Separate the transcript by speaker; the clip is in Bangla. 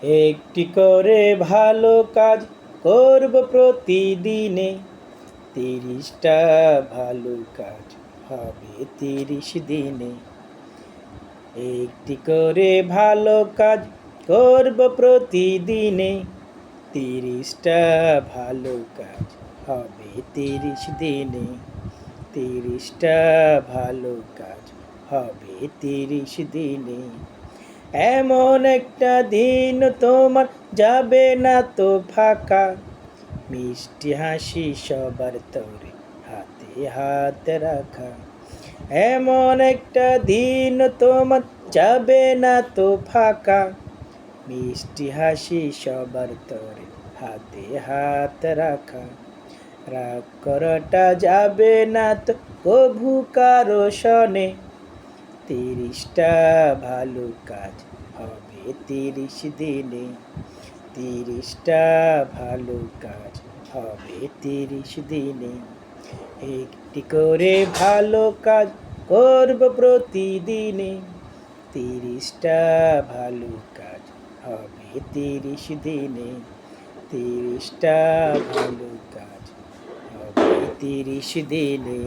Speaker 1: একটি করে ভালো কাজ করব প্রতিদিনে, 30টা ভালো কাজ হবে 30 দিনে। একটি করে ভালো কাজ করব প্রতিদিনে, 30টা ভালো কাজ হবে 30 দিনে। 30টা ভালো কাজ হবে 30 দিনে। এমন একটা দিন তোমার যাবে না তো ফাঁকা, মিষ্টি হাসি সবার তরে হাতে হাত রাখা। এমন একটা দিন তোমার যাবে না তো ফাঁকা, মিষ্টি হাসি সবার তরে হাতে হাত রাখা। রাগ করাটা যাবে না তো কভু কারো সনে, 30টা ভালো কাজ হবে 30 দিনে। 30টা ভালো কাজ হবে 30 দিনে। একটি করে ভালো কাজ করব প্রতিদিনে, 30টা ভালো কাজ হবে 30 দিনে। 30টা ভালো কাজ হবে 30 দিনে।